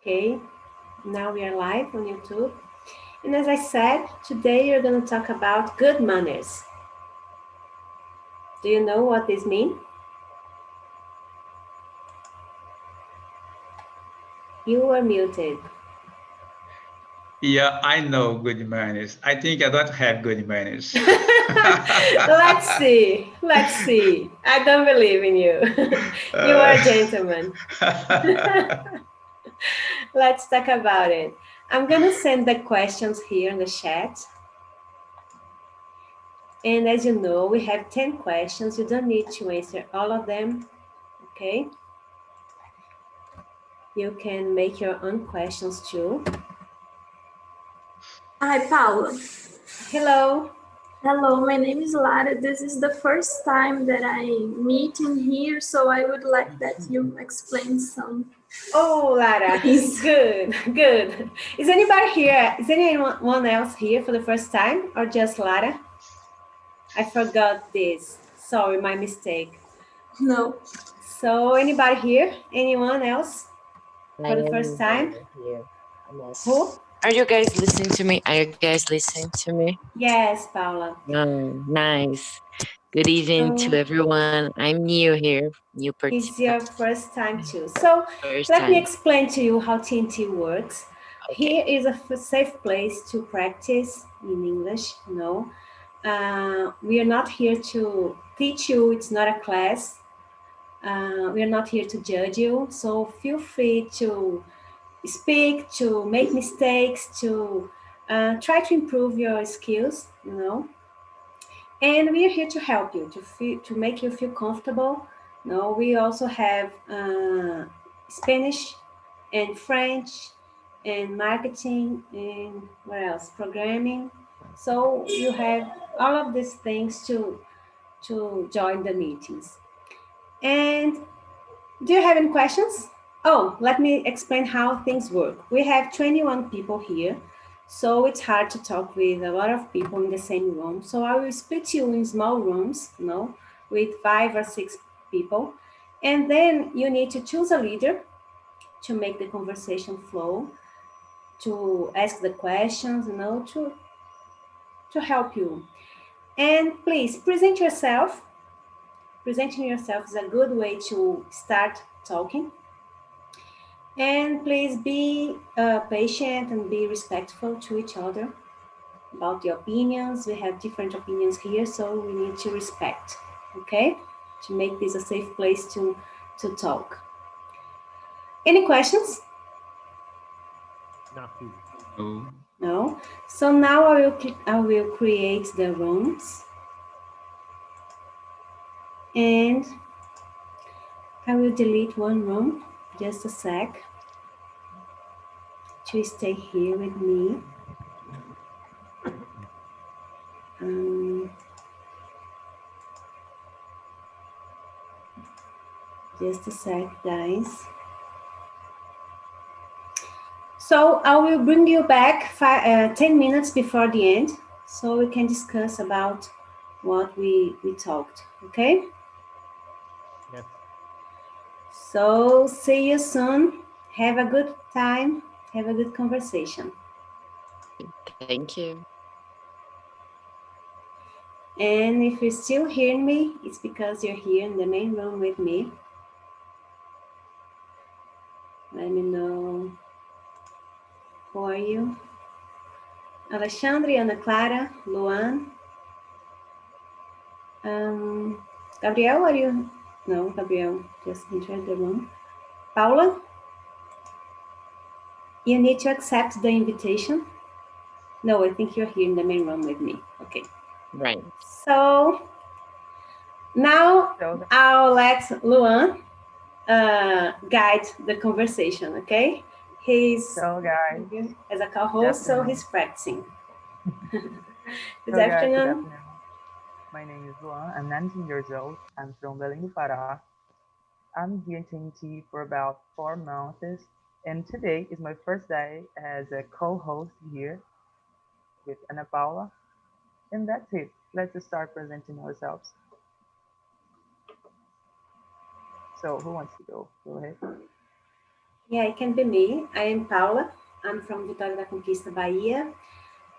Okay, now we are live on YouTube. And as I said, today you're going to talk about good manners. Do you know what this means? You are muted. Yeah, I know good manners. I think I don't have good manners. Let's see. Let's see. I don't believe in you. You are a gentleman. Let's talk about it. I'm going to send the questions here in the chat. And as you know, we have 10 questions. You don't need to answer all of them, okay? You can make your own questions too. Hi, Paula. Hello. Hello, my name is Lara. This is the first time that I'm meeting here, so I would like that you explain some. Oh, Lara, Please. good, good. Is anybody here? Is anyone else here for the first time or just Lara? I forgot this. Sorry, my mistake. No. So anybody here? Anyone else I for the am first time? here. Almost. Who? Are you guys listening to me? Are you guys listening to me? Yes, Paula. Nice. Good evening to everyone. I'm new here, new It's participant. your first time too. So First let me time. explain to you how TNT works. Okay. Here is a safe place to practice in English. We are not here to teach you. It's not a class. We are not here to judge you. So feel free to speak, to make mistakes, to try to improve your skills. And we are here to help you, to make you feel comfortable. We also have Spanish and French and marketing and what else? Programming. So you have all of these things to join the meetings. And do you have any questions? Oh, let me explain how things work. We have 21 people here. So it's hard to talk with a lot of people in the same room. So I will split you in small rooms, with 5 or 6 people. And then you need to choose a leader to make the conversation flow, to ask the questions, to help you. And please present yourself. Presenting yourself is a good way to start talking. And please be patient and be respectful to each other about the opinions. We have different opinions here, so we need to respect, okay? To make this a safe place to talk. Any questions? No. No? So now I will create the rooms. And I will delete one room, just a sec, to stay here with me. Just a sec, guys. So I will bring you back 10 minutes before the end, so we can discuss about what we talked, okay? Yes. So see you soon. Have a good time. Have a good conversation. Thank you. And if you're still hearing me, it's because you're here in the main room with me. Let me know. Who are you? Alexandre, Ana Clara, Luan. Gabriel, are you? No, Gabriel just entered the room. Paula? You need to accept the invitation. No, I think you're here in the main room with me. Okay. Right. So now I'll let Luan guide the conversation, okay? He's as a co-host, so he's practicing. Good afternoon. My name is Luan. I'm 19 years old. I'm from Belém do Pará. I'm here in TNT for about 4 months, and today is my first day as a co-host here with Ana Paula. And that's it. Let's start presenting ourselves. So who wants to go? Go ahead. Yeah, it can be me. I am Paula. I'm from Vitória da Conquista, Bahia.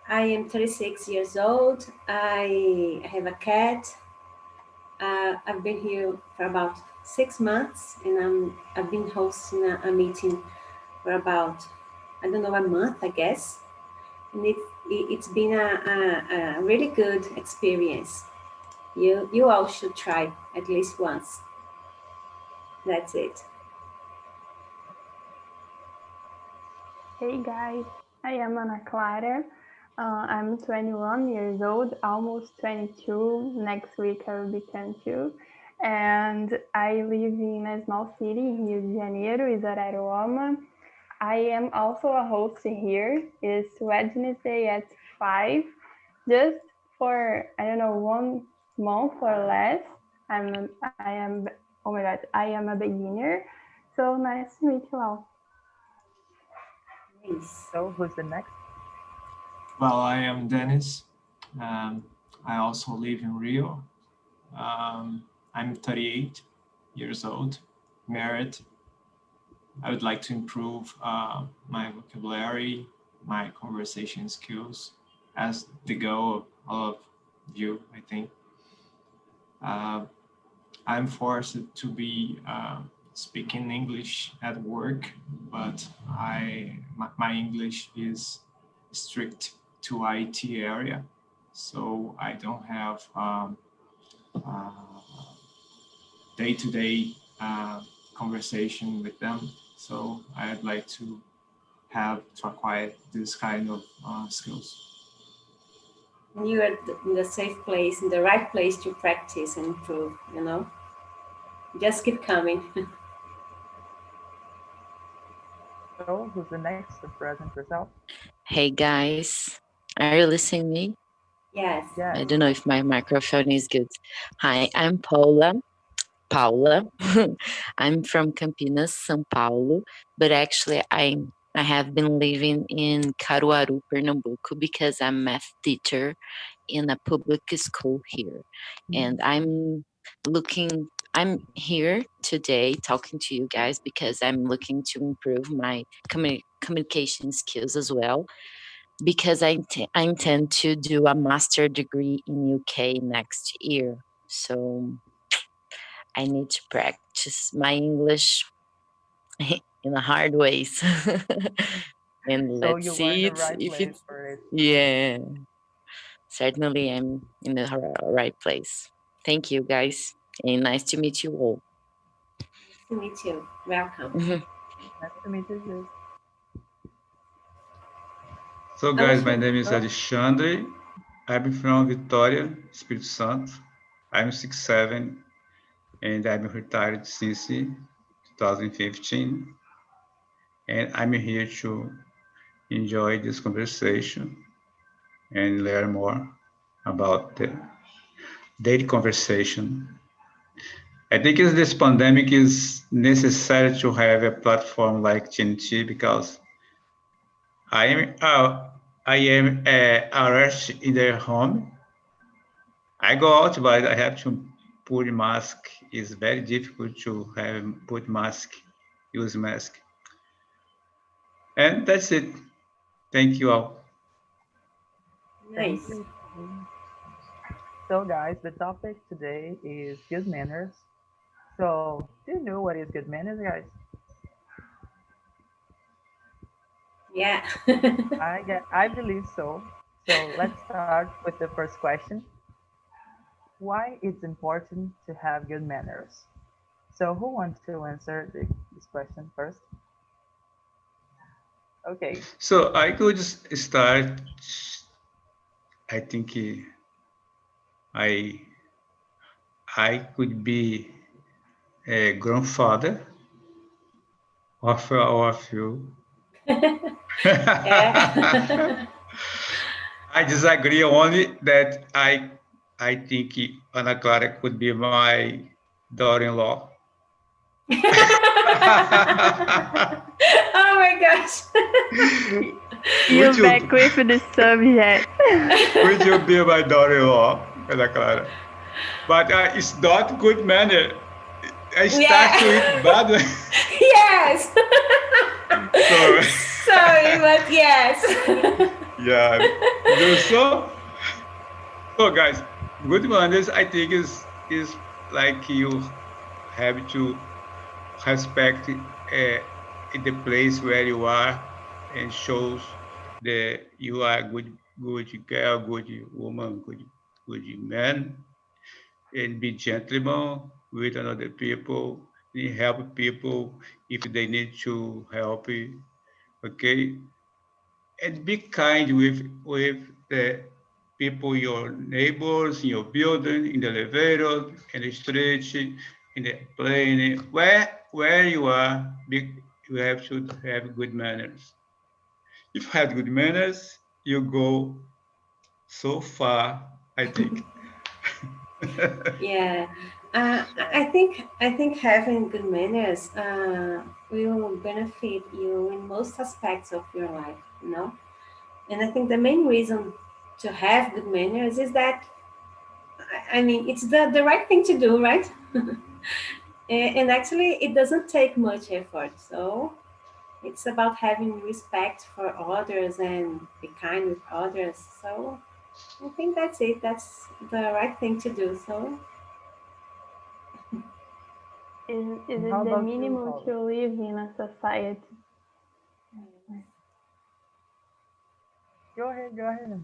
I am 36 years old. I have a cat. I've been here for about 6 months, and I've been hosting a meeting for about, I don't know, a month, I guess. And it's been a really good experience. You all should try at least once. That's it. Hey guys, I am Ana Clara. I'm 21 years old, almost 22. Next week I will be 22. And I live in a small city in Rio de Janeiro, is Araruama. I am also a host here. It's Wednesday at 5. Just for, I don't know, 1 month or less. Oh my God, I am a beginner. So nice to meet you all. Nice. So who's the next? Well, I am Dennis. I also live in Rio. I'm 38 years old, married. I would like to improve my vocabulary, my conversation skills, as the goal of all of you, I think. I'm forced to be speaking English at work, but my English is strict to IT area, so I don't have day-to-day conversation with them. So I'd like to acquire this kind of skills. You are in the safe place, in the right place to practice and improve, Just keep coming. So who's the next to present yourself? Hey guys, are you listening to me? Yes. Yes. I don't know if my microphone is good. Hi, I'm Paula. I'm from Campinas, São Paulo, but actually I have been living in Caruaru, Pernambuco, because I'm a math teacher in a public school here. And I'm here today talking to you guys because I'm looking to improve my communication skills as well, because I intend to do a master degree in UK next year. So I need to practice my English in a hard ways. And So let's you are in see the right if place it's, for it. yeah, certainly I'm in the right place. Thank you guys, and nice to meet you all. Nice to meet you. Welcome. Nice to meet you too. So guys, my name is Alexandre. I'm from Vitória, Espírito Santo. I'm 6'7", and I'm retired since 2015. And I'm here to enjoy this conversation and learn more about the daily conversation. I think this pandemic is necessary to have a platform like TNT because I am arrested in their home. I go out, but I have to put mask. It's very difficult to put mask, use mask. And that's it. Thank you all. Thank Nice. you. So guys, the topic today is good manners. So do you know what is good manners, guys? Yeah. I believe so. So let's start with the first question. Why it's important to have good manners? So who wants to answer this question first? Okay. So I could start. I think I could be a grandfather of all of you. Yeah. I disagree only that I think Ana Clara could be my daughter-in-law. Oh my gosh. You back with the subject. Would you be my daughter-in-law, Ana Clara? But it's not good manner. I start to eat bad. Yes. But yes. Yeah. So guys, good manners, I think is like you have to respect the place where you are and shows that you are good girl, good woman, good man, and be gentleman with another people and help people if they need to help you. Okay, and be kind with the people, your neighbors, in your building, in the elevator, in the street, in the plane, where you are. You have to have good manners. If you have good manners, you go so far, I think. Yeah, I think having good manners will benefit you in most aspects of your life. And I think the main reason to have good manners is that I mean it's the right thing to do, right? And actually, it doesn't take much effort. So it's about having respect for others and be kind with others. So I think that's it. That's the right thing to do. So Is And it how the about you, minimum Paula? to live in a society? Go ahead. Emma.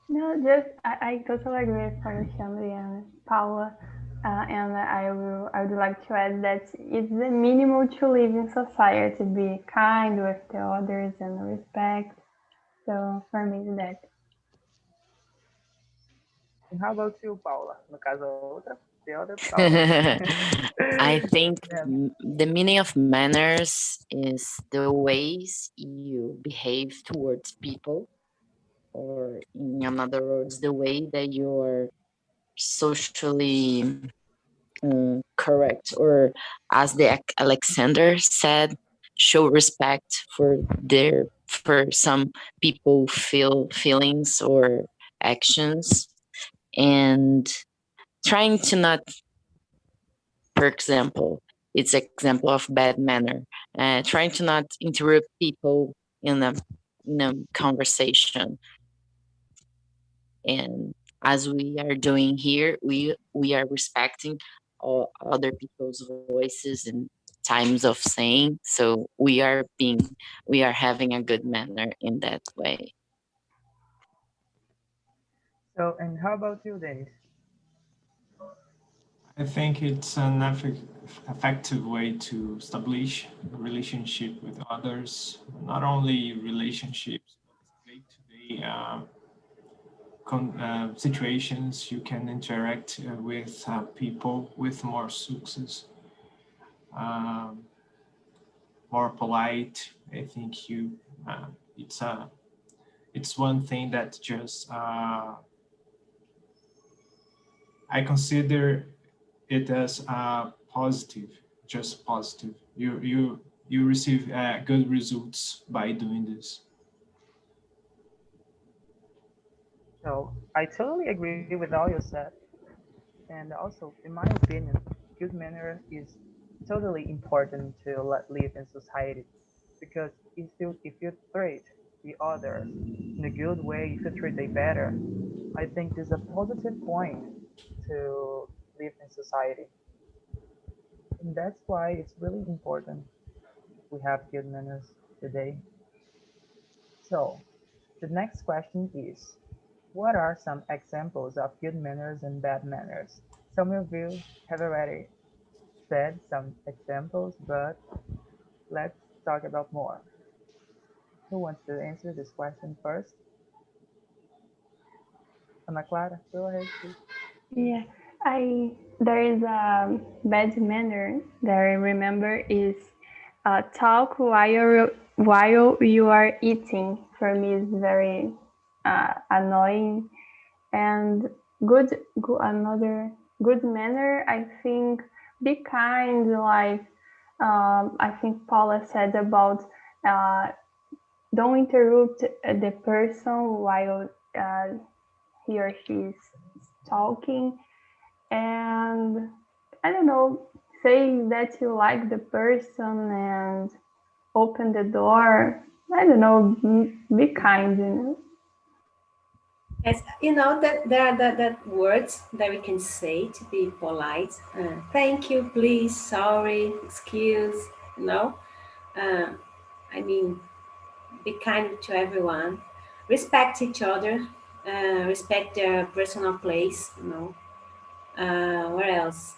No, just I totally agree with Alexandre and Paula, and I would like to add that it's the minimum to live in society, be kind with the others and respect. So for me, it's that. And how about you, Paula? No caso, a outra, the other Paula. I think Yeah. the meaning of manners is the ways you behave towards people, or in other words, the way that you're socially correct, or as the Alexander said, show respect for some people feelings or actions, and trying to not, for example, it's example of bad manner, trying to not interrupt people in a conversation. And as we are doing here, we are respecting all other people's voices and times of saying, so we are having a good manner in that way. So, and how about you, Dennis? I think it's an effective way to establish a relationship with others, not only relationships, but day-to-day situations. You can interact with people with more success, um, more polite. I think it's one thing that just I consider it as positive, just positive. You receive good results by doing this. So, I totally agree with all you said. And also, in my opinion, good manner is totally important to live in society because if you treat the others in a good way, if you treat them better, I think this is a positive point to live in society. And that's why it's really important we have good manners today. So, the next question is, what are some examples of good manners and bad manners? Some of you have already said some examples, but let's talk about more. Who wants to answer this question first? Ana Clara, go ahead, please. Yeah, I there is a bad manner that I remember is talk while you are eating. For me, is very annoying. And another good manner, I think, be kind. Like I think Paula said about uh, don't interrupt the person while uh, he or she is talking, and I don't know, saying that you like the person and open the door. I don't know, be kind, you know. Yes, you know that there are that words that we can say to be polite. Thank you, please, sorry, excuse. You know, uh, I mean, be kind to everyone, respect each other, respect their personal place. You know, where else?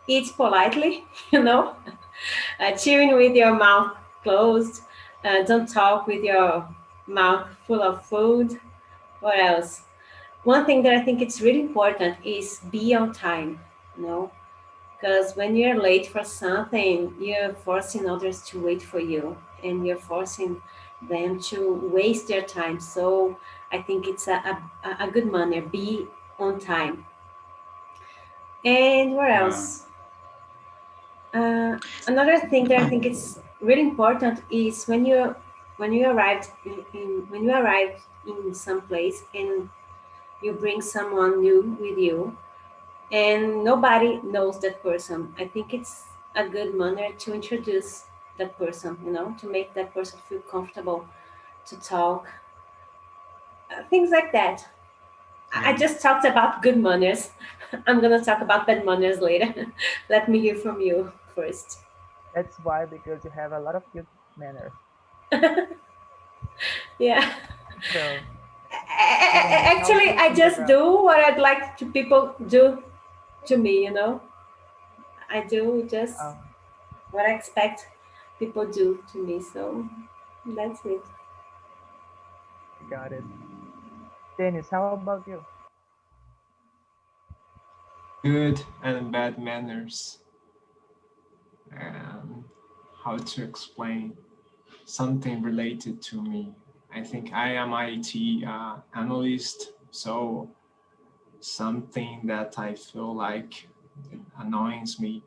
Eat politely. You know, chewing with your mouth closed. Don't talk with your mouth full of food. What else? One thing that I think it's really important is be on time, you know, because when you're late for something, you're forcing others to wait for you and you're forcing them to waste their time. So I think it's a good manner, be on time. And where Yeah. else? Another thing that I think it's really important is when you arrived when you arrive in some place and you bring someone new with you and nobody knows that person. I think it's a good manner to introduce that person, you know, to make that person feel comfortable to talk, things like that. I Yeah. just talked about good manners. I'm gonna talk about bad manners later. Let me hear from you first. That's why, because you have a lot of good manners. Yeah. So, Dennis, how do Actually, you I think just about? do what I'd like to people do to me, you know. I do just Um, what I expect people do to me. So that's it. got it. Dennis, how about you? Good and bad manners. And how to explain something related to me. I think I am IT analyst, so something that I feel like annoys me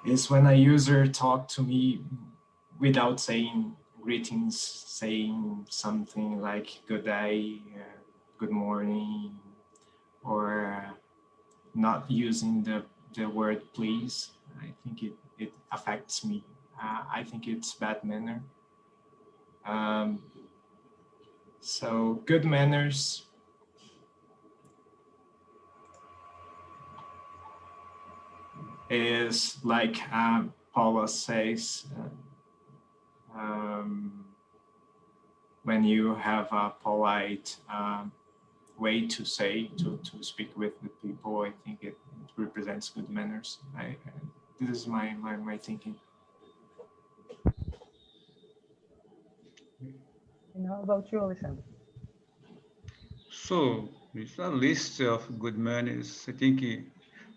is when a user talk to me without saying greetings, saying something like good day, good morning, or not using the word please. I think it affects me. I think it's bad manner. Um, so good manners is like Paula says, um, when you have a polite way to say, to speak with the people, I think it represents good manners. This is my thinking. And how about you, Alexander? So it's a list of good manners. I think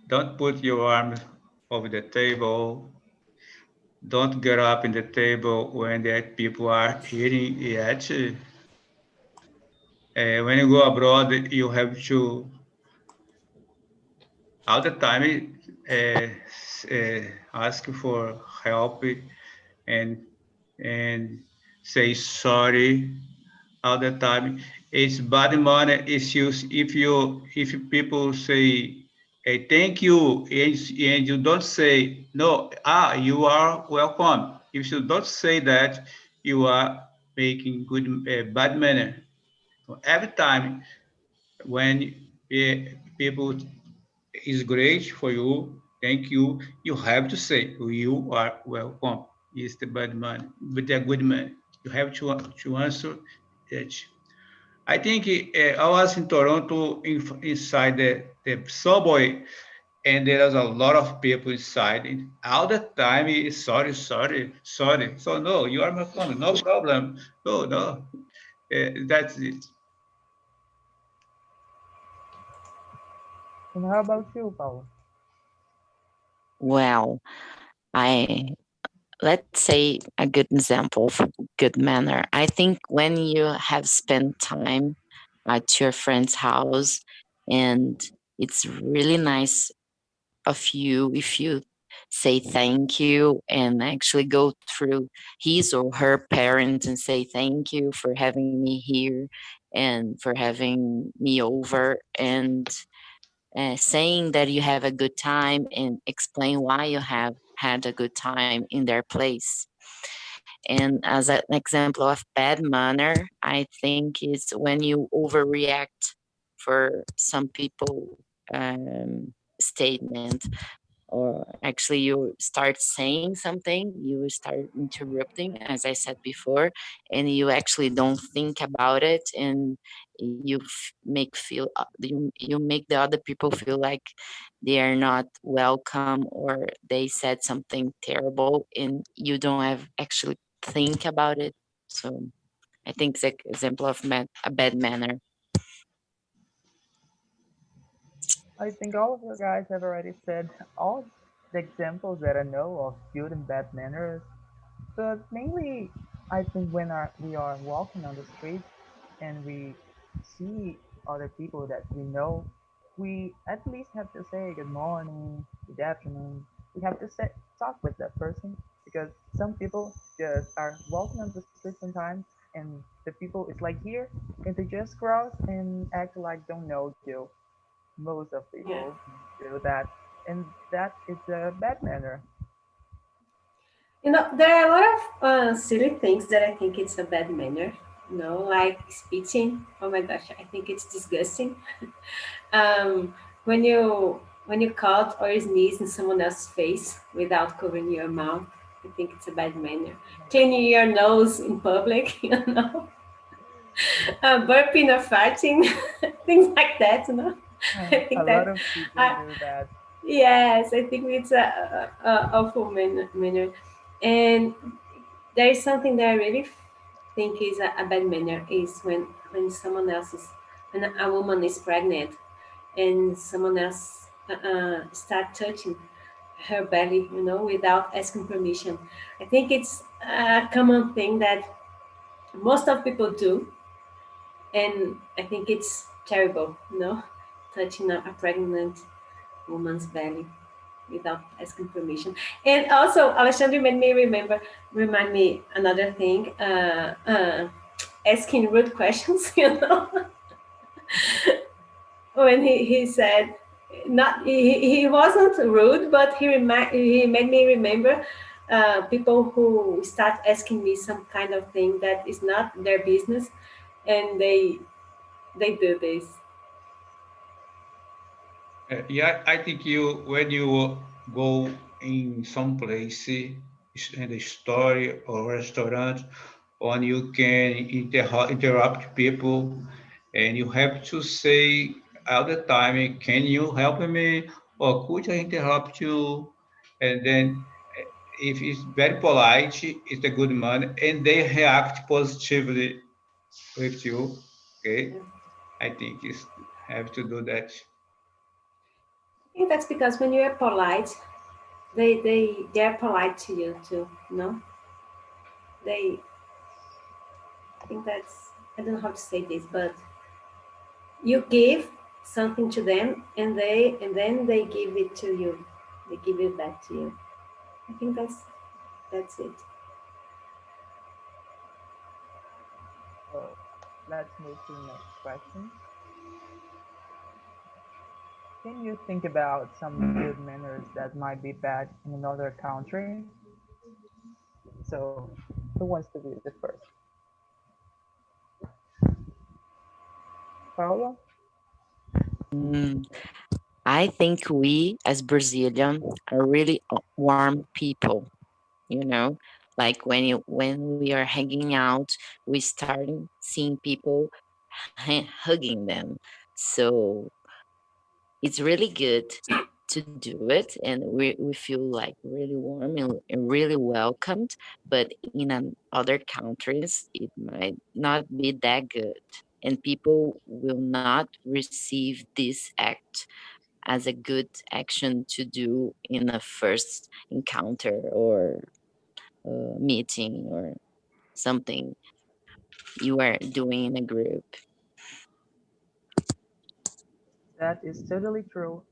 don't put your arms over the table. Don't get up in the table when the people are eating yet. When you go abroad, you have to all the time ask for help and and say sorry all the time. It's bad manner issues if people say hey, thank you and you don't say no, you are welcome. If you don't say that, you are making good bad manner. So every time when people is great for you, thank you, you have to say you are welcome. Is the bad man, but the good man. You have to answer it. I think I was in Toronto inside the subway, and there was a lot of people inside. And all the time, sorry, sorry, sorry. So no, you are my friend, no problem. No, no, that's it. And how about you, Paul? Well, I let's say a good example of good manner. I think when you have spent time at your friend's house and it's really nice of you if you say thank you and actually go through his or her parents and say thank you for having me here and for having me over and saying that you have a good time and explain why you have had a good time in their place. And as an example of bad manner, I think is when you overreact for some people statement, or actually you start saying something, you start interrupting, as I said before, and you actually don't think about it, and you you make the other people feel like they are not welcome, or they said something terrible and you don't have actually think about it. So I think it's an example of a bad manner. I think all of you guys have already said all the examples that I know of good and bad manners, but mainly I think when we are walking on the street and we see other people that we know, we at least have to say good morning, good afternoon. We have to talk with that person because some people just are walking on the street sometimes and the people is like here and they just cross and act like don't know you. Most of Yeah. people do that, and that is a bad manner. There are a lot of silly things that I think it's a bad manner. Like spitting. Oh my gosh, I think it's disgusting. um, when you cough or sneeze in someone else's face without covering your mouth, I think it's a bad manner. Cleaning your nose in public, burping or farting, things like that. I A think lot that, of people uh, do that. yes, I think it's a awful manner. And there is something that I really think is a bad manner is when someone else is when a woman is pregnant and someone else start touching her belly, without asking permission. I think it's a common thing that most of people do, and I think it's terrible, touching a pregnant woman's belly without asking permission. And also, Alexandre made me remind me another thing, asking rude questions, when he said, not he wasn't rude, but he made me remember people who start asking me some kind of thing that is not their business, and they do this. Yeah, I think you when you go in some place in the store or restaurant, when you can interrupt people, and you have to say all the time, "Can you help me?" or "Could I interrupt you?" And then if it's very polite, it's a good man, and they react positively with you. Okay, I think it's have to do that. I think that's because when you're polite, they're polite to you too. They I think that's, I don't know how to say this, but you give something to them, and then they give it to you. They give it back to you. I think that's it. So let's move to the next question. Can you think about some good manners that might be bad in another country? So who wants to be the first? Paula? Mm, I think we as Brazilian are really warm people, you know, like when we are hanging out, we starting seeing people hugging them. So it's really good to do it, and we feel like really warm and really welcomed. But in other countries it might not be that good, and people will not receive this act as a good action to do in a first encounter or meeting or something you are doing in a group. That is totally true.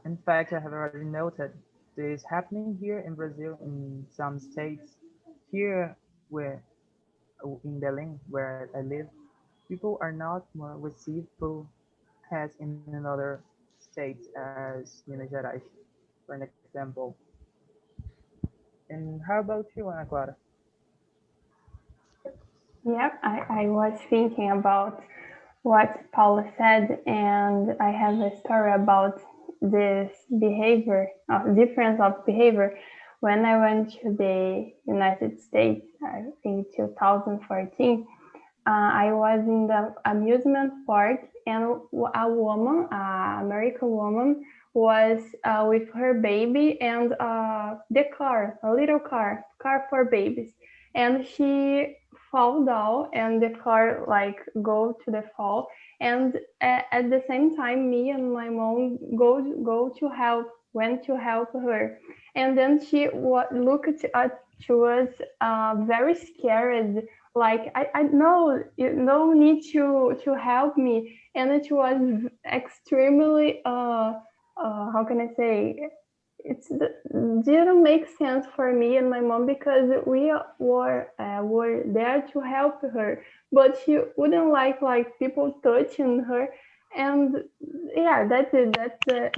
In fact, I have already noted this happening here in Brazil in some states. Here, where in Belém, where I live, people are not more receivable as in another states as Minas Gerais, for an example. And how about you, Ana Clara? Yep, I was thinking about what Paula said, and I have a story about this behavior, difference of behavior. When I went to the United States, I think 2014, I was in the amusement park, and a woman, an American woman, was with her baby and the car, a little car for babies, and she fall down, and the car like go to the fall, and at the same time, me and my mom go to help, went to help her, and then she looked at to us very scared, like I know you no need to help me, and it was extremely how can I say, it's didn't make sense for me and my mom, because we were there to help her, but she wouldn't like people touching her. And yeah, that's it, that's the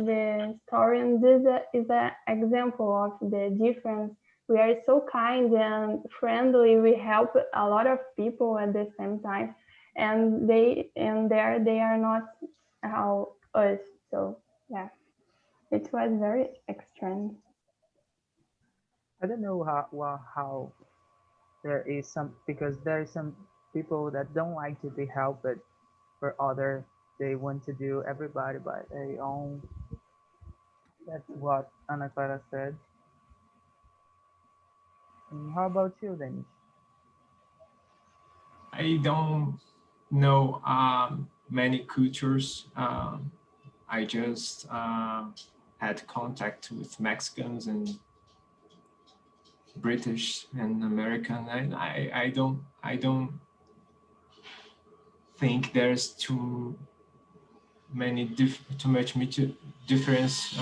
story, and this is an example of the difference. We are so kind and friendly, we help a lot of people at the same time, and they are not how us. So yeah, it was very extreme. I don't know how there is some, because there is some people that don't like to be helped, but for other they want to do everybody by their own. That's what Ana Clara said. And how about you, Dennis? I don't know many cultures. I just had contact with Mexicans and British and American, and I don't think there's too much difference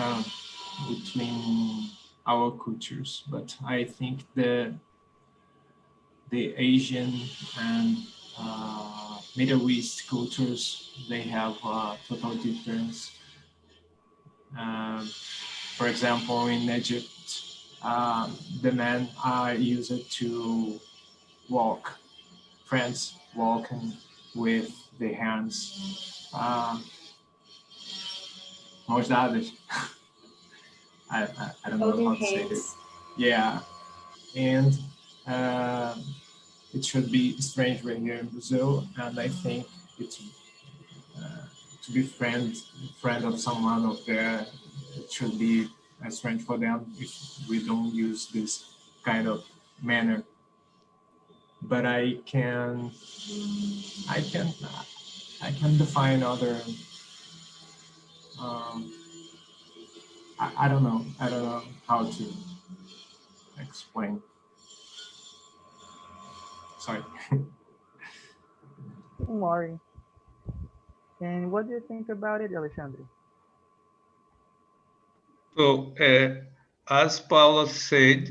between our cultures. But I think the Asian and Middle East cultures, they have total difference. For example, in Egypt, the men are used to walk, friends walking with the hands mãos dadas. I don't know Holding how to say it. hands. Yeah, and it should be strange right here in Brazil, and I think it's to be friend of someone of there, it should be strange for them if we don't use this kind of manner. But I can define other. I don't know. I don't know how to explain. Sorry. Don't worry. And what do you think about it, Alexandre? So, as Paula said,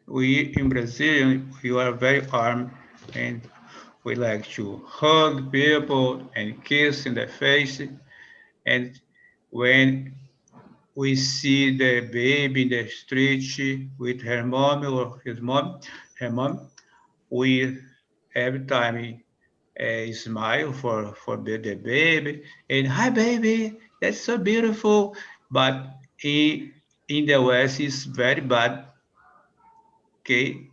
we in Brazil, we are very armed and we like to hug people and kiss in the face. And when we see the baby in the street with her mom or her mom, we every time smile for the baby and hi baby, that's so beautiful. But in the West, it's very bad. Okay,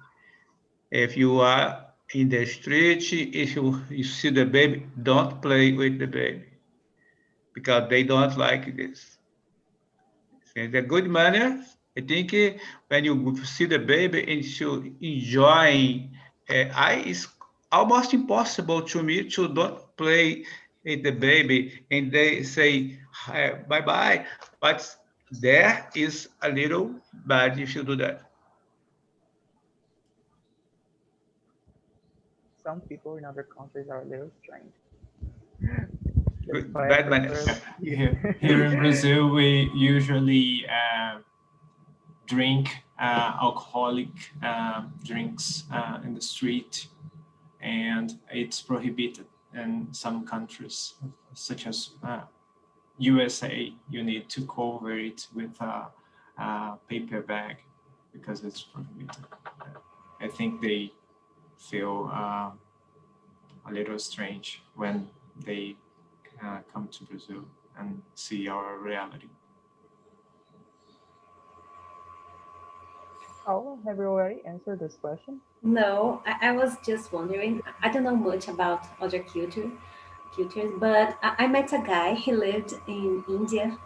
if you are in the street, if you see the baby, don't play with the baby because they don't like this. It's a good manner. I think when you see the baby and you enjoy, it's almost impossible to me to don't play with the baby and they say bye bye. But there is a little bad if you do that. Some people in other countries are a little strange. That's Good, why I bad prefer. manners. Here in Brazil, we usually drink alcoholic drinks in the street, and it's prohibited in some countries, such as USA. You need to cover it with a paper bag because it's prohibited. I think they feel a little strange when they come to Brazil and see our reality. Oh, have you already answered this question? No, I was just wondering. I don't know much about other cultures, but I met a guy. He lived in India.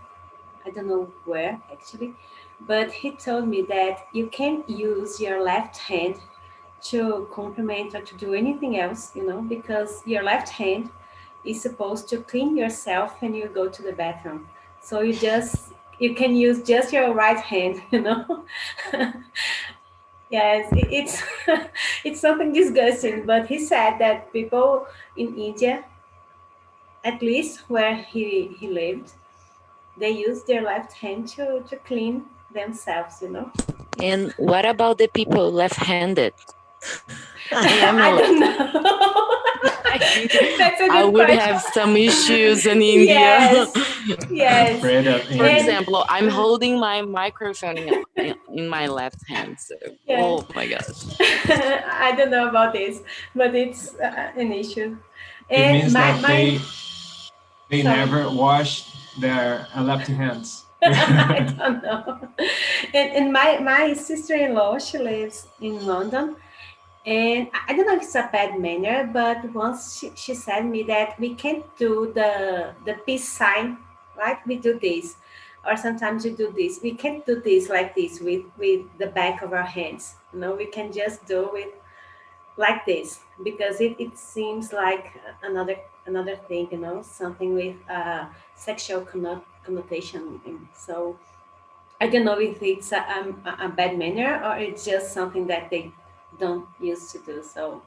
I don't know where actually, but he told me that you can use your left hand to compliment or to do anything else, because your left hand is supposed to clean yourself when you go to the bathroom. So you can use just your right hand. Yes, it's it's something disgusting, but he said that people in India, at least where he lived, they use their left hand to clean themselves. And what about the people left-handed? I am I a don't know. I think That's a I good would question. have some issues in India. Yes, yes. Afraid of For India. And example, I'm holding my microphone in my left hand. So, yeah, oh my gosh. I don't know about this, but it's an issue. It And means my that my they sorry. never wash their left hands. I don't know. And my sister-in-law, she lives in London, and I don't know if it's a bad manner, but once she said me that we can't do the peace sign, right? We do this, or sometimes we do this. We can't do this like this with the back of our hands. We can just do it like this because it seems like another thing, something with sexual connotation. And so I don't know if it's a bad manner or it's just something that they don't used to do. So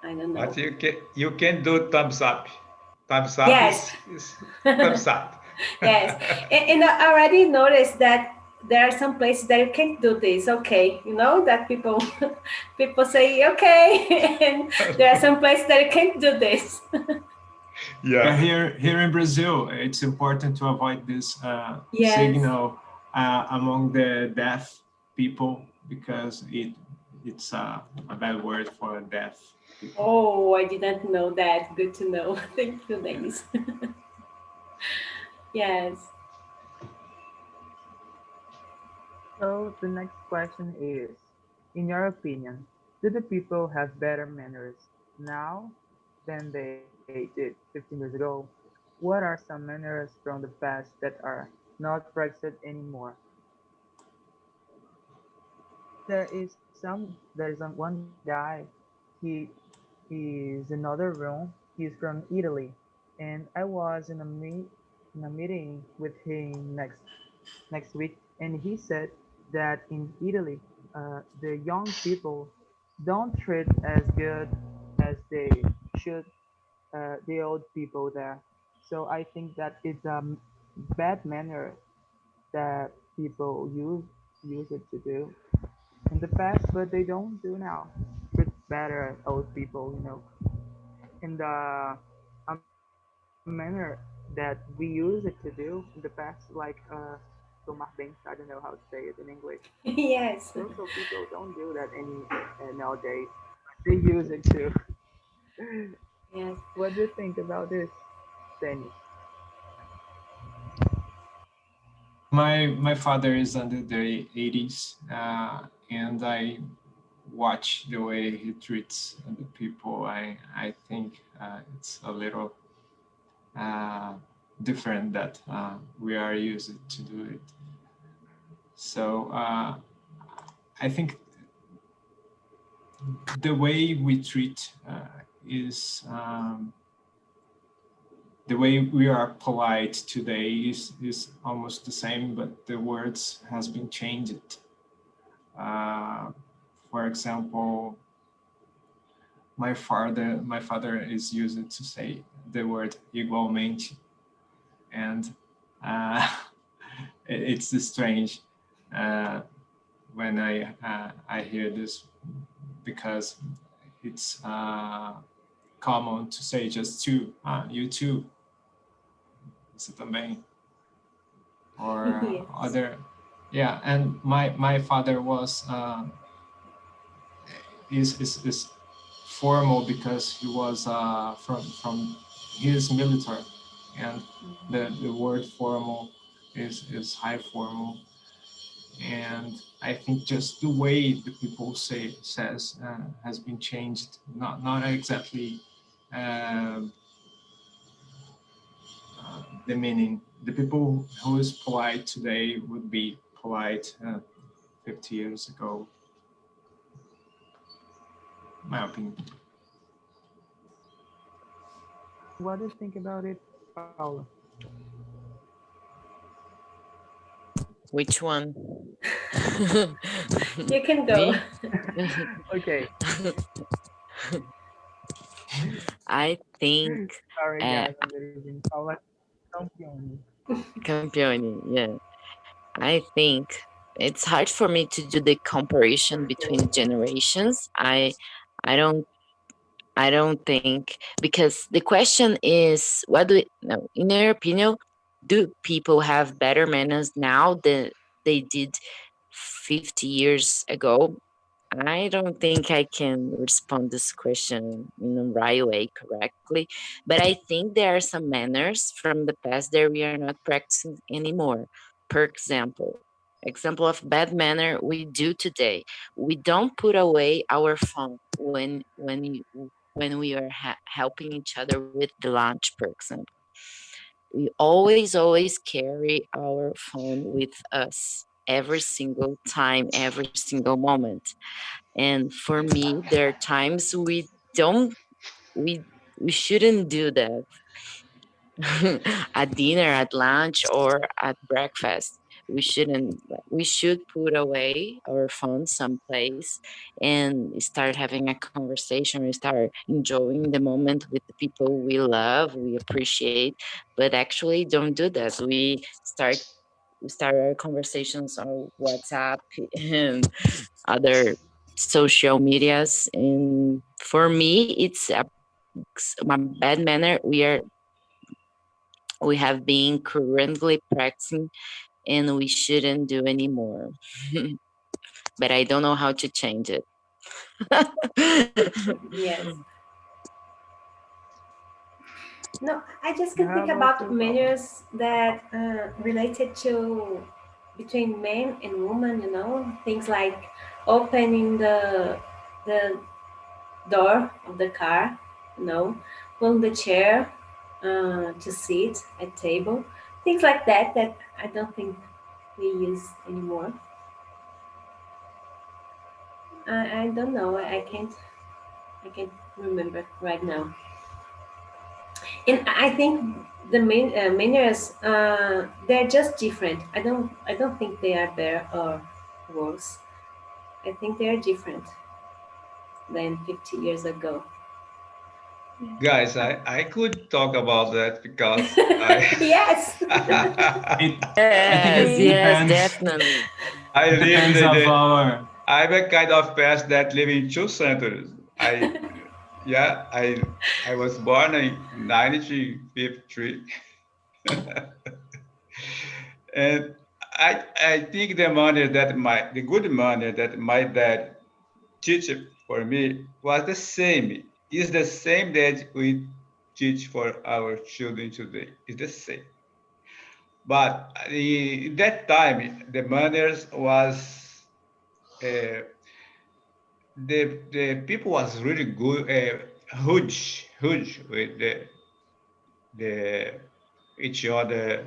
I don't But know. you can do thumbs up. Thumbs up Yes, is thumbs up. yes, and I already noticed that there are some places that you can't do this. Okay, that people say okay, and there are some places that you can't do this. Yeah, Yeah. here in Brazil, it's important to avoid this Yes. signal among the deaf people because it's a bad word for deaf people. Oh, I didn't know that. Good to know. Thank you, Dennis. Yes. So the next question is, in your opinion, do the people have better manners now than they did 15 years ago? What are some manners from the past that are not practiced anymore? There is one guy. He is in another room. He's from Italy, and I was in a meeting with him next week, and he said that in Italy, the young people don't treat as good as they should the old people there. So I think that it's a bad manner that people use it to do in the past, but they don't do now. Treat better old people. In a manner that we use it to do in the past, like tomar bem. I don't know how to say it in English. Yes. Most of people don't do that nowadays. They use it too. Yes. What do you think about this, Dennis? My father is under the 80s, and I watch the way he treats the people. I think it's a little different that we are used to do it. So I think the way we treat is the way we are polite today is almost the same, but the words has been changed. For example, my father is used to say the word igualmente, and uh, it's strange when I hear this because it's common to say just two, you too, você também, or Yes. other, yeah. And my father was is formal because he was from his military, and the word formal is high formal. And I think just the way the people says has been changed. Not exactly uh, the meaning. The people who is polite today would be polite 50 years ago. My opinion. What do you think about it, Paula? Which one? You can go. Me? Okay, I think sorry uh, guys, I'm leaving. Paula Campione. Campione, yeah. I think it's hard for me to do the comparison between generations. I don't I don't think, because the question is, what do no, in your opinion, do people have better manners now than they did 50 years ago? I don't think I can respond this question in the right way correctly, but I think there are some manners from the past that we are not practicing anymore. For example of bad manner we do today. We don't put away our phone when we are helping each other with the lunch, for example. We always carry our phone with us every single time, every single moment. And for me, there are times don't we we shouldn't do that at dinner, at lunch, or at breakfast. We should put away our phones someplace and start having a conversation. We start enjoying the moment with the people we love, we appreciate, but actually don't do that. We start our conversations on WhatsApp and other social medias. And for me, it's a bad manner we have been currently practicing, and we shouldn't do anymore. But I don't know how to change it. Yes. No, I just can How think about about you, Paula? manners that related to between men and women. Things like opening the door of the car. Pulling the chair to sit at table. Things like that that I don't think we use anymore. I don't know. I can't remember right now. And I think the manners they're just different. I don't think they are better or worse. I think they are different than 50 years ago. Guys, I could talk about that because I Yes. It I think Yes, it Same. yes, depends. definitely. I It live depends of our. I'm a kind of person that live in two centuries. Yeah, I was born in 1953, and I think the good money that my dad teach for me was the same. Is the same that we teach for our children today. It's the same. But that time, the manners was uh, the people was really good, huge with the each other.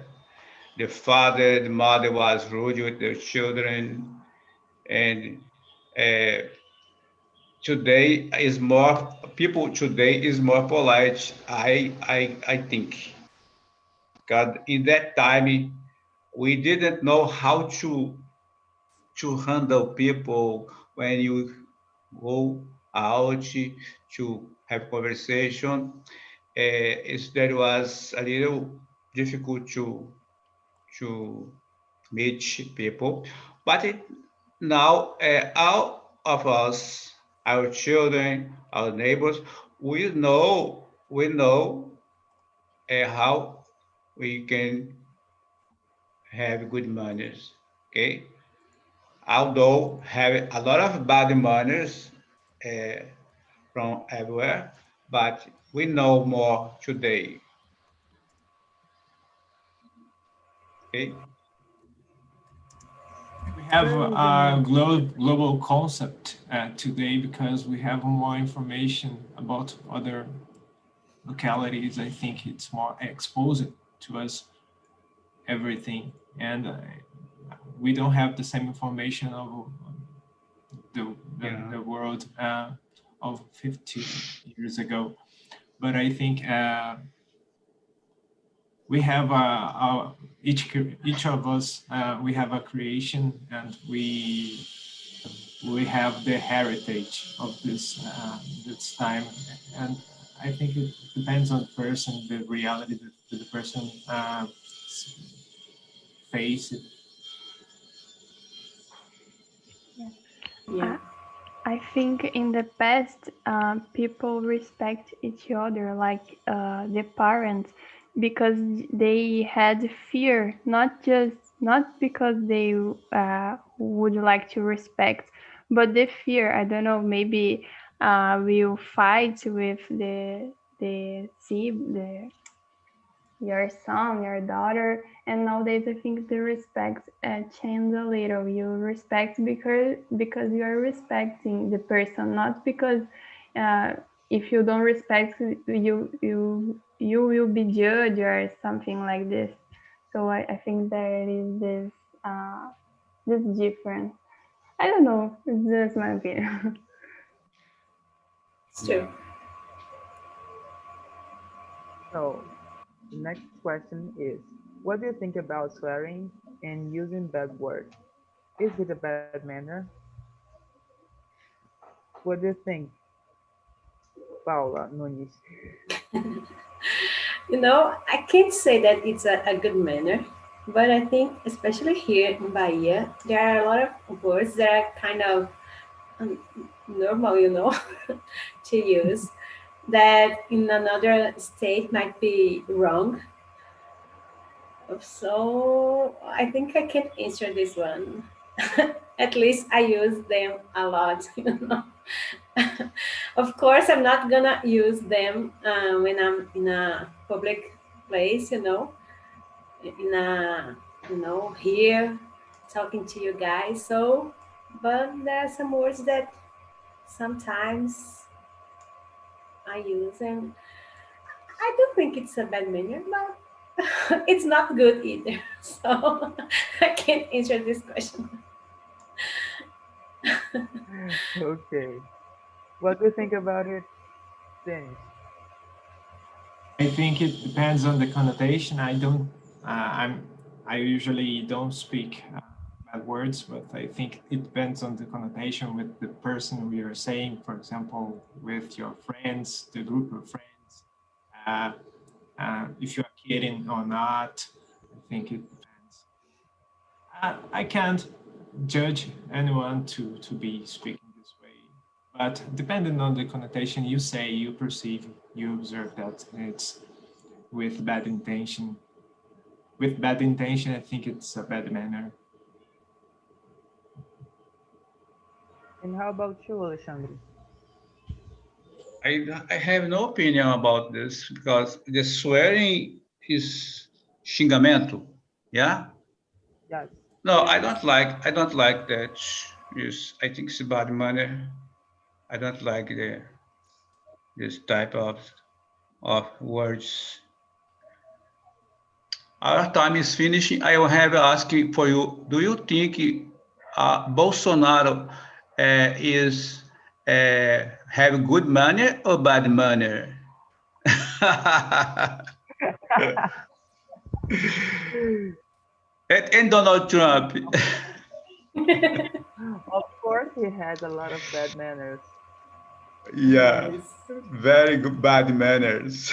The father, the mother was rude with their children, and uh, today is more people today is more polite. I think because in that time we didn't know how to handle people when you go out to have conversation. That was a little difficult to meet people, but now all of us, our children, our neighbors, we know how we can have good manners. Okay, although have a lot of bad manners, uh, from everywhere, but we know more today. Okay? We have Swearing is a an global concept today because we have more information about other localities. I think it's more exposed to us everything, and we don't have the same information of Yeah. the world of 50 years ago. But I think we have each of us we have a creation, and we have the heritage of this time, and I think it depends on the person, the reality that the person faces. Yeah. I think in the past, people respect each other, like the parents, because they had fear, not because they would like to respect, but the fear. I don't know. Maybe we'll fight with the your son, your daughter, and nowadays I think the respect changed a little. You respect because you are respecting the person, not because uh, if you don't respect you will be judged or something like this. So I think there is this difference. I don't know. It's just my opinion. It's true. So, the next question is, what do you think about swearing and using bad words? Is it a bad manner? What do you think, Paula Nunes? I can't say that it's a good manner, but I think, especially here in Bahia, there are a lot of words that are kind of um, normal, to use that in another state might be wrong. So I think I can answer this one. At least I use them a lot. Of course, I'm not gonna use them when I'm in a public place, in a, here talking to you guys. So, but there are some words that sometimes I use, and I don't think it's a bad manner, but it's not good either. So I can't answer this question. Okay. What do you think about it, Dennis? I think it depends on the connotation. I usually don't speak bad words, but I think it depends on the connotation with the person we are saying. For example, with your friends, the group of friends, uh, if you're kidding or not. I think it depends. I can't judge anyone to be speaking this way, but depending on the connotation you say, you perceive, you observe that it's with bad intention. With bad intention, I think it's a bad manner. And how about you, Alexandre? I have no opinion about this because the swearing is xingamento. Yeah? Yes. No, I don't like that. Yes, I think it's bad manner. I don't like this type of words. Our time is finishing. I will have asking for you. Do you think Bolsonaro is have good manner or bad manner? And Donald Trump. Of course, he has a lot of bad manners. Yeah, Yes. very good bad manners.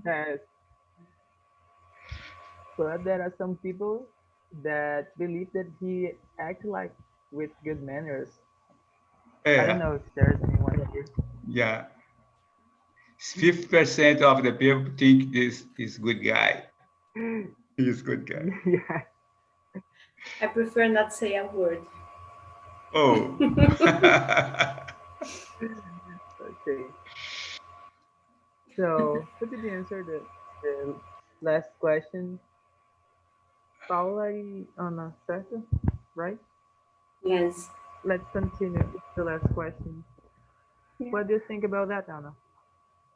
Yes. But there are some people that believe that he acts like with good manners. I don't Yeah, know if there's anyone here. yeah. 50% of the people think this is good guy. He's good guy. Yeah. I prefer not say a word. Oh. Okay. So, who did you answer the last question? Paula and Ana, certo? Right? Yes. Let's continue with the last question. Yeah. What do you think about that, Anna?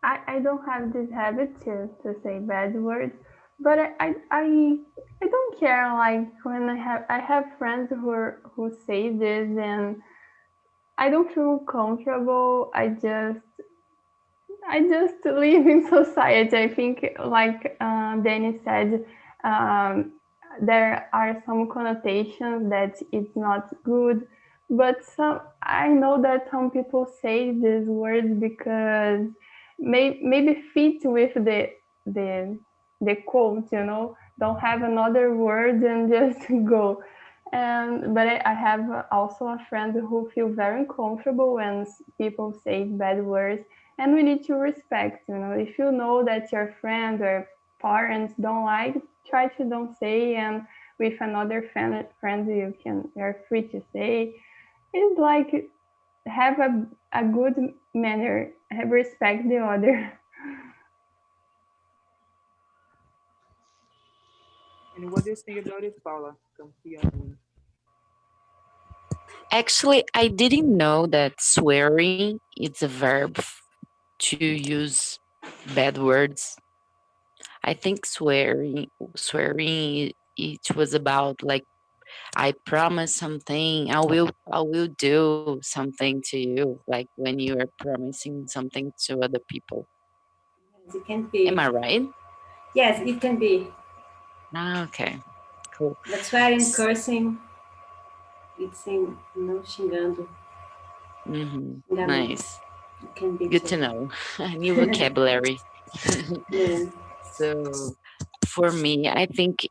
I don't have this habit to say bad words, but I don't care. Like when I have friends who say this, and I don't feel comfortable. I just live in society. I think, like Danny said, um, there are some connotations that it's not good, but some I know that some people say these words because maybe fit with the the quote, you know, don't have another word and just go. And but I have also a friend who feel very uncomfortable when people say bad words, and we need to respect, you know, if you know that your friend or parents don't like, try to don't say, and with another friend you're free to say. It's like have a good manner, have respect the other. And what do you think about it, Paula? Confia em mim. Actually, I didn't know that swearing is a verb to use bad words. I think swearing it was about like I promise something, I will do something to you, like when you are promising something to other people. Yes, it can Am be. I right? Yes, it can be. Ah, okay, cool. But swearing, cursing, it's in, xingando. Xingamento. Nice. It can be Good to too. know. New vocabulary. Yeah. So for me, I think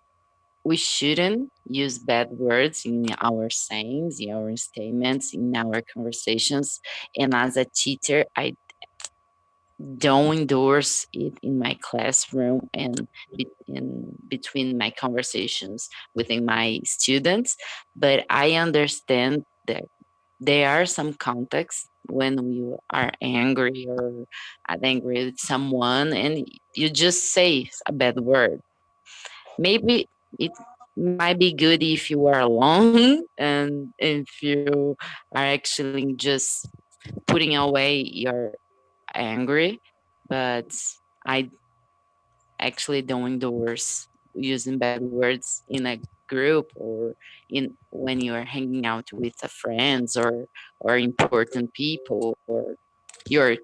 we shouldn't use bad words in our sayings, in our statements, in our conversations. And as a teacher, I don't endorse it in my classroom and in between my conversations within my students. But I understand that there are some contexts when you are angry or angry with someone and you just say a bad word. Maybe it might be good if you are alone and if you are actually just putting away your angry, but I actually don't endorse using bad words in a group or in when you are hanging out with a friends or important people or your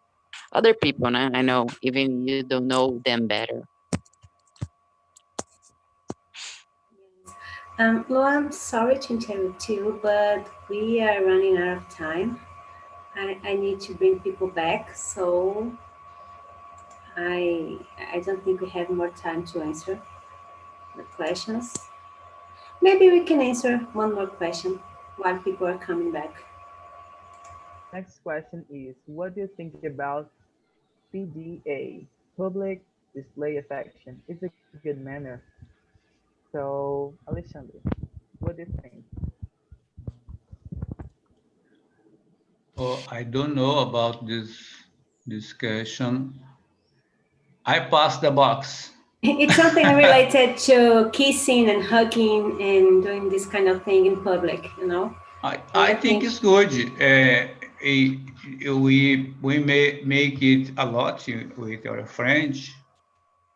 other people. And I know even you don't know them better. Lo, I'm sorry to interrupt you, but we are running out of time. I need to bring people back, so I don't think we have more time to answer the questions. Maybe we can answer one more question while people are coming back. Next question is, what do you think about PDA, public display affection? It's a good manner. So, Alexandre, what do you think? Oh, I don't know about this discussion. I passed the box. It's something related to kissing and hugging and doing this kind of thing in public, you know? And I I think think, it's good. We may make it a lot with our friends.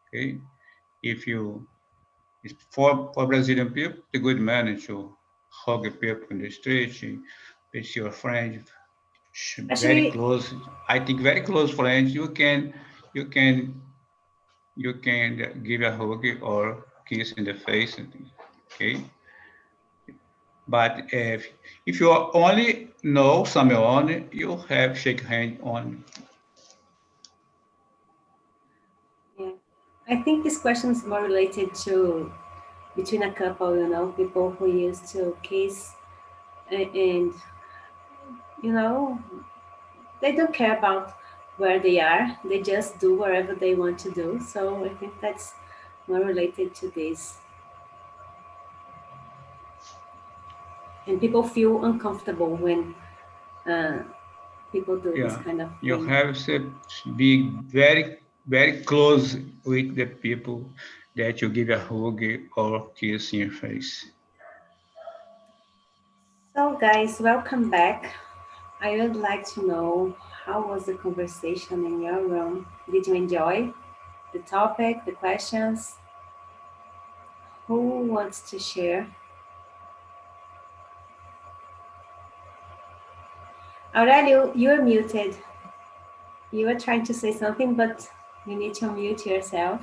Okay, if you for Brazilian people, it's a good manner to hug people in the street, with your friends, very especially, close. I think very close friends. You can you can give a hug or kiss in the face. Okay, but if you only know someone, you have shake hand on. yeah, I think this question is more related to between a couple, you know, people who used to kiss and you know, they don't care about where they are. They just do whatever they want to do. So I think that's more related to this. And people feel uncomfortable when uh, people do this kind of thing. You have to be very, very close with the people that you give a hug or kiss in your face. So guys, welcome back. I would like to know, how was the conversation in your room? Did you enjoy the topic, the questions? Who wants to share? Aurelio, you're muted. You were trying to say something, but you need to mute yourself.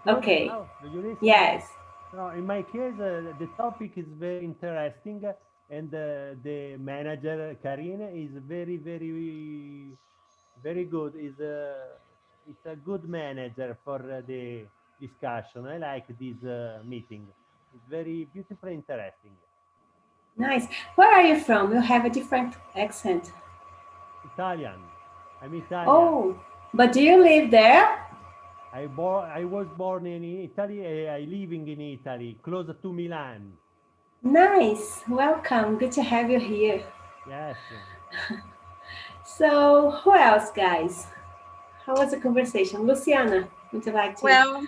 Okay. Now, do you listen? Yes. No, in my case, the topic is very interesting, and the manager Karine is very, very, very good. It's a good manager for the discussion. I like this meeting. It's very beautiful, interesting. Nice. Where are you from? You have a different accent. Italian. I'm Italian. Oh, but do you live there? I was born in Italy. I living in Italy, close to Milan. Nice. Welcome. Good to have you here. Yes. So, who else, guys? How was the conversation? Luciana, would you like to? Well,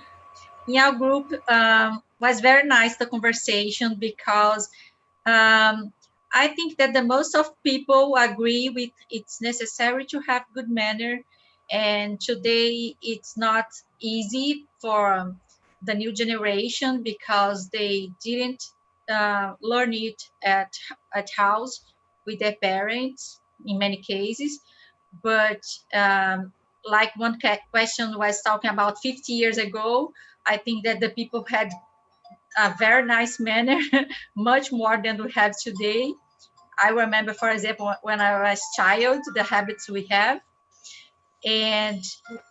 in our group was very nice, the conversation, because I think that the most of people agree with it's necessary to have good manner, and today it's not easy for the new generation because they didn't learn it at house with their parents in many cases. But like one question was talking about 50 years ago, I think that the people had a very nice manner, much more than we have today. I remember, for example, when I was a child, the habits we have, and it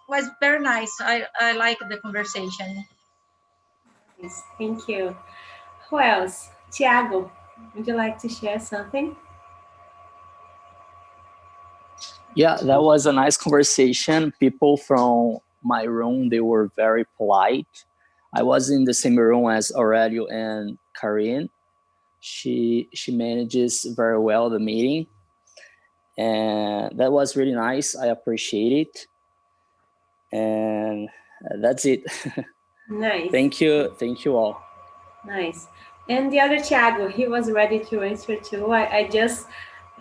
was very nice. I like the conversation. Yes, thank you. Who else? Tiago, would you like to share something? Yeah, that was a nice conversation. People from my room, they were very polite. I was in the same room as Aurelio and Karine. She manages very well the meeting, and that was really nice. I appreciate it, and that's it. Nice. Thank you all. Nice. And the other Tiago, he was ready to answer too. I just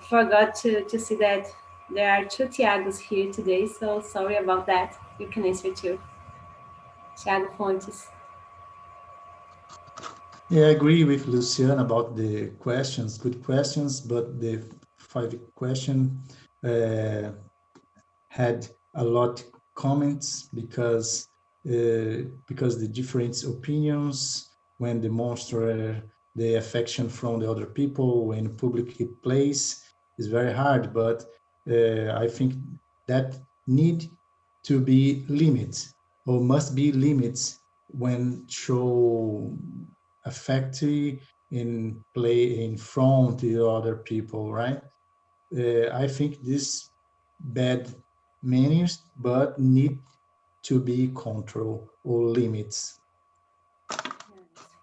forgot to see that there are two Tiagos here today, so sorry about that. You can answer too. Tiago Fontes. Yeah, I agree with Luciana about the questions, good questions, but the 5 question had a lot comments because the different opinions when demonstre the affection from the other people in public place is very hard, but I think that need to be limits or must be limits when show affecting in play in front of other people, right? I think this bad manners, but need to be control or limits.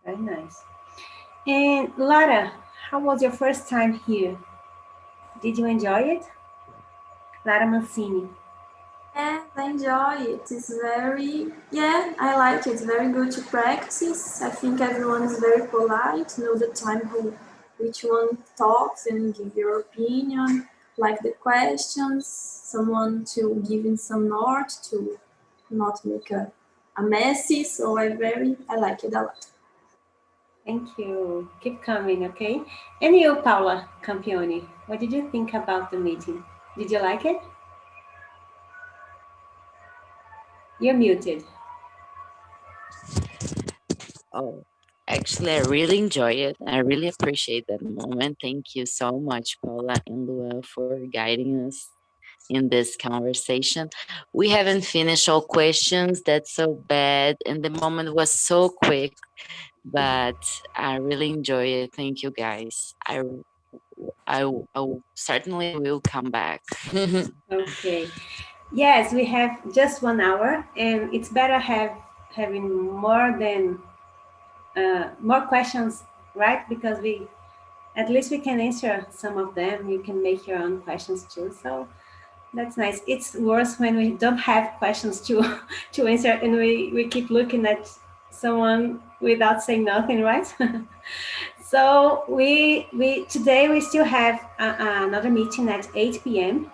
Very nice. And Lara, how was your first time here? Did you enjoy it? Lara Mancini. Yeah, I enjoy it. It's very, I like it. It's very good to practice. I think everyone is very polite, know the time which one talks and give your opinion, like the questions, someone to give in some note to not make a messy. So I like it a lot. Thank you. Keep coming, okay? And you, Paula Campioni, what did you think about the meeting? Did you like it? You're muted. Oh, actually, I really enjoy it. I really appreciate that moment. Thank you so much, Paula and Lua, for guiding us in this conversation. We haven't finished all questions. That's so bad. And the moment was so quick, but I really enjoy it. Thank you, guys. I certainly will come back. Okay. Yes, we have just 1 hour, and it's better having more questions right? Because at least we can answer some of them. You can make your own questions too. So that's nice. It's worse when we don't have questions to answer and we keep looking at someone without saying nothing, right? So today we still have another meeting at 8 p.m.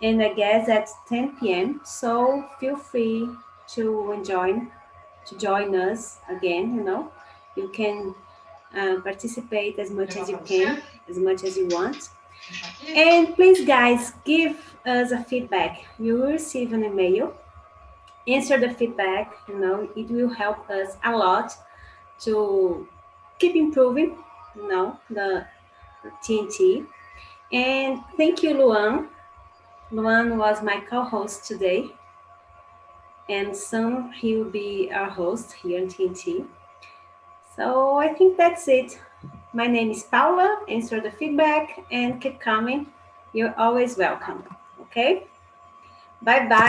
and I guess at 10 p.m. So feel free to join us again. You can participate as much as you can, as much as you want. And please, guys, give us a feedback. You will receive an email. Answer the feedback. It will help us a lot to keep improving. The TNT. And thank you, Luan. Luan was my co-host today, and soon he will be our host here in TNT. So I think that's it. My name is Paula. Answer the feedback and keep coming. You're always welcome. Okay? Bye-bye.